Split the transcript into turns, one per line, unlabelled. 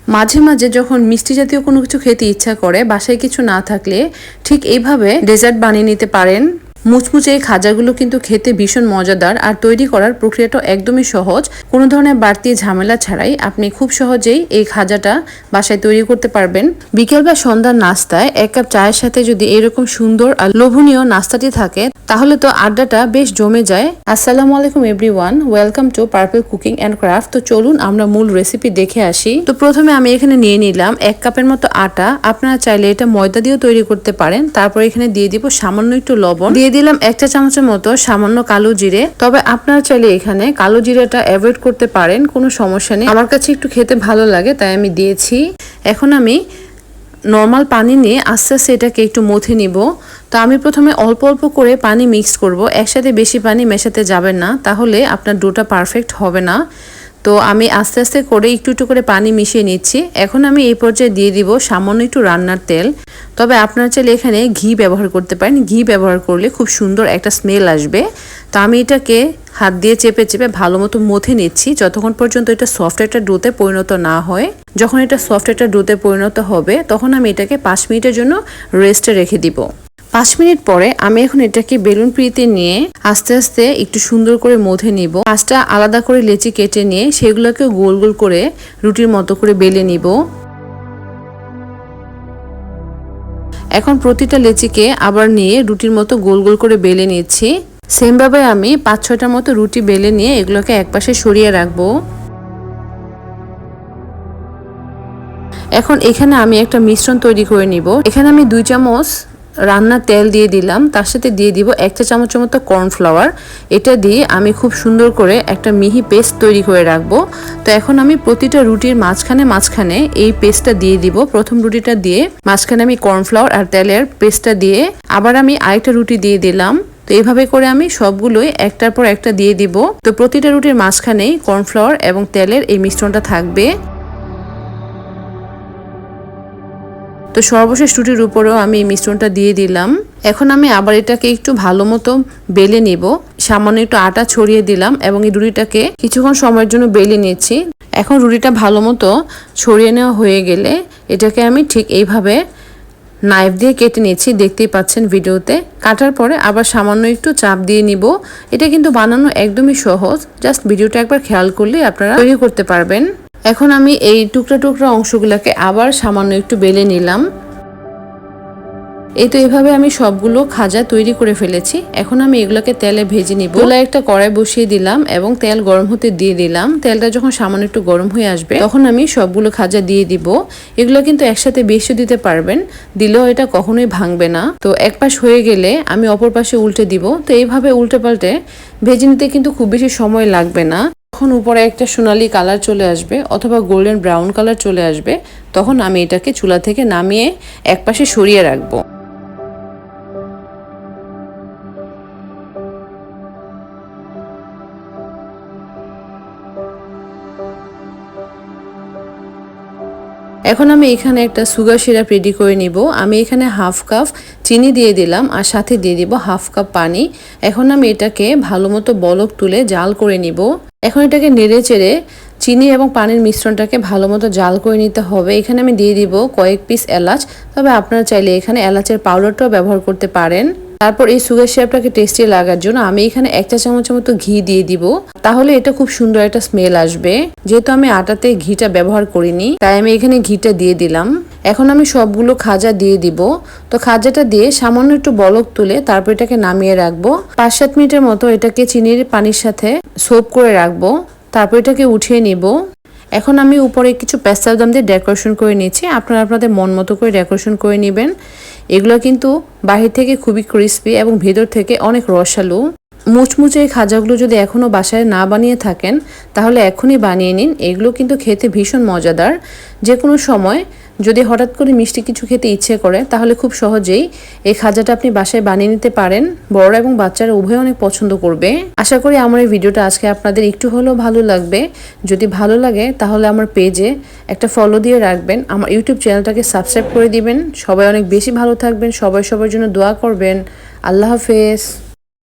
মাঝে মাঝে যখন মিষ্টি জাতীয় কোনো কিছু খেতে ইচ্ছা করে, বাসায় কিছু না থাকলে ঠিক এইভাবে ডেজার্ট বানিয়ে নিতে পারেন। মুচমুচে এই খাজাগুলো কিন্তু খেতে ভীষণ মজাদার, আর তৈরি করার প্রক্রিয়াটা একদমই সহজ। কোনো ধরনের বাড়তি ঝামেলা ছাড়াই আপনি খুব সহজেই এই খাজাটা বাসায় তৈরি করতে পারবেন। বিকেল বা সন্ধ্যার নাস্তায় 1 কাপ চায়ের সাথে যদি এরকম সুন্দর আর লোভনীয় নাস্তাটি থাকে, তাহলে তো আড্ডাটা বেশ জমে যায়। আসসালামু আলাইকুম everyone, welcome to purple cooking and craft. তো চলুন আমরা মূল রেসিপি দেখে আসি। তো প্রথমে আমি এখানে নিয়ে নিলাম 1 কাপের মতো আটা। আপনারা চাইলে এটা ময়দা দিয়েও তৈরি করতে পারেন। তারপর এখানে দিয়ে দিব সামান্য একটু লবণ, দিয়ে দিলাম 1 চা চামচের মতো সামান্য কালো জিরে। তবে আপনারা চাইলে এখানে কালো জিরেটা অ্যাভয়েড করতে পারেন, কোনো সমস্যা নেই। আমার কাছে একটু খেতে ভালো লাগে তাই আমি দিয়েছি। এখন আমি নর্মাল পানি নিয়ে আস্তে আস্তে এটাকে একটু মথে নিব। তো আমি প্রথমে অল্প অল্প করে পানি মিক্স করব, একসাথে বেশি পানি মেশাতে যাবেন না, তাহলে আপনার ডোটা পারফেক্ট হবে না। তো আমি আস্তে আস্তে করে একটু একটু করে পানি মিশিয়ে নিচ্ছি। এখন আমি এই পর্যায়ে দিয়ে দিব সামান্য একটু রান্নার তেল। তবে আপনারা চাইলে এখানে ঘি ব্যবহার করতে পারেন, ঘি ব্যবহার করলে খুব সুন্দর একটা স্মেল আসবে। তো আমি এটাকে হাত দিয়ে চেপে চেপে ভালো মতো মথে নিচ্ছি, যতক্ষণ পর্যন্ত এটা সফট একটা ডোতে পরিণত না হয়। যখন এটা সফট একটা ডোতে পরিণত হবে, তখন আমি এটাকে 5 মিনিটের জন্য রেস্টে রেখে দিব। 5 মিনিট পরে আমি এখন এটাকে বেলুন পিঁড়িতে নিয়ে আস্তে আস্তে একটু সুন্দর করে মথে নিব। 5টা আলাদা করে লেচি কেটে নিয়ে সেগুলোকে গোল গোল করে রুটির মতো করে বেলে নিব। এখন প্রতিটা লেচিকে আবার নিয়ে রুটির মতো গোল গোল করে বেলে নিচ্ছি। সেম ভাবে আমি 5-6টার মতো রুটি বেলে নিয়ে এগুলোকে একপাশে সরিয়ে রাখবো। এখন এখানে আমি একটা মিশ্রণ তৈরি করে নিব। এখানে আমি 2 চামচ রান্নার তেল দিয়ে দিলাম, তার সাথে দিয়ে দিব 1 চা চামচের মতো কর্নফ্লাওয়ার। এটা দিয়ে আমি খুব সুন্দর করে একটা মিহি পেস্ট তৈরি করে রাখবো। তো এখন আমি প্রতিটা রুটির মাঝখানে এই পেস্টটা দিয়ে দিব। প্রথম রুটিটা দিয়ে মাঝখানে আমি কর্নফ্লাওয়ার আর তেলের পেস্টটা দিয়ে আবার আমি আরেকটা রুটি দিয়ে দিলাম। তো এইভাবে করে আমি সবগুলোই একটার পর একটা দিয়ে দিব। তো প্রতিটা রুটির মাঝখানেই কর্নফ্লাওয়ার এবং তেলের এই মিশ্রণটা থাকবে। তো সর্বশেষ রুটির উপরেও আমি এই মিশ্রণটা দিয়ে দিলাম। এখন আমি আবার এটাকে একটু ভালো মতো বেলে নিব। সামান্য একটু আটা ছড়িয়ে দিলাম এবং এই রুটিটাকে কিছুক্ষণ সময়ের জন্য বেলে নিচ্ছি। এখন রুটিটা ভালো মতো ছড়িয়ে নেওয়া হয়ে গেলে এটাকে আমি ঠিক এইভাবে নাইফ দিয়ে কেটে নিচ্ছি, দেখতেই পাচ্ছেন ভিডিওতে। কাটার পরে আবার সামান্য একটু চাপ দিয়ে নিব। এটা কিন্তু বানানো একদমই সহজ, জাস্ট ভিডিওটা একবার খেয়াল করলে আপনারা তৈরি করতে পারবেন। এখন আমি এই টুকরা টুকরা অংশগুলোকে আবার সামান্য একটু বেলে নিলাম। এই তো এভাবে আমি সবগুলো খাজা তৈরি করে ফেলেছি। এখন আমি এগুলোকে তেলে ভেজে নিব। চুলায় একটা কড়াই বসিয়ে দিলাম এবং তেল গরম হতে দিয়ে দিলাম। তেলটা যখন সামান্য একটু গরম হয়ে আসবে, তখন আমি সবগুলো খাজা দিয়ে দিব। এগুলো কিন্তু একসাথে বেশি দিতে পারবেন, দিলেও এটা কখনোই ভাঙবে না। তো এক পাশ হয়ে গেলে আমি অপর পাশে উল্টে দিব। তো এইভাবে উল্টে পাল্টে ভেজে নিতে কিন্তু খুব বেশি সময় লাগবে না। যখন উপরে একটা সোনালী কালার চলে আসবে অথবা গোল্ডেন ব্রাউন কালার চলে আসবে, তখন আমি এটাকে চুলা থেকে নামিয়ে একপাশে সরিয়ে রাখবো। এখন আমি এখানে একটা সুগার সিরাপ রেডি করে নিব। আমি এখানে 1/2 কাপ চিনি দিয়ে দিলাম আর সাথে দিয়ে দিব 1/2 কাপ পানি। এখন আমি এটাকে ভালো মতো বলক তুলে জাল করে নিব। এখন এটাকে নেড়ে চেড়ে চিনি এবং পানির মিশ্রণটাকে ভালো মতো জাল করে নিতে হবে। এখানে আমি দিয়ে দিব কয়েক পিস এলাচ, তবে আপনারা চাইলে এখানে এলাচের পাউডারটাও ব্যবহার করতে পারেন। তারপর এই সুগার সিরাপটাকে টেস্টি লাগার জন্য আমি এখানে 1 চা চামচের মতো ঘি দিয়ে দিব, তাহলে এটা খুব সুন্দর একটা স্মেল আসবে। যেহেতু আমি আটাতে ঘিটা ব্যবহার করিনি, তাই আমি এখানে ঘিটা দিয়ে দিলাম। এখন আমি সবগুলো খাজা দিয়ে দিব। তো খাজাটা দিয়ে সামান্য একটু বলক তুলে তারপর এটাকে নামিয়ে রাখবো। 5-7 মিনিটের মতো এটাকে চিনির পানির সাথে সোপ করে রাখবো। তারপর এটাকে উঠিয়ে নিব। এখন আমি উপরে কিছু পেস্তা বাদাম দিয়ে ডেকোরেশন করে নিচ্ছি। আপনারা আপনাদের মন মতো করে ডেকোরেশন করে নেবেন। এগুলো কিন্তু বাহির থেকে খুবই ক্রিস্পি এবং ভেতর থেকে অনেক রসালো। মুচমুচে এই খাজাগুলো যদি এখনও বাসায় না বানিয়ে থাকেন, তাহলে এখনই বানিয়ে নিন। এগুলো কিন্তু খেতে ভীষণ মজাদার। যে কোনো সময় যদি হঠাৎ করে মিষ্টি কিছু খেতে ইচ্ছে করে, তাহলে খুব সহজেই এই খাজাটা আপনি বাসায় বানিয়ে নিতে পারেন। বড় এবং বাচ্চারা উভয় অনেক পছন্দ করবে। আশা করি আমার এই ভিডিওটা আজকে আপনাদের একটু হলেও ভালো লাগবে। যদি ভালো লাগে তাহলে আমার পেজে একটা ফলো দিয়ে রাখবেন, আমার ইউটিউব চ্যানেলটাকে সাবস্ক্রাইব করে দিবেন। সবাই অনেক বেশি ভালো থাকবেন, সবাই সবার জন্য দোয়া করবেন। আল্লাহ হাফেজ।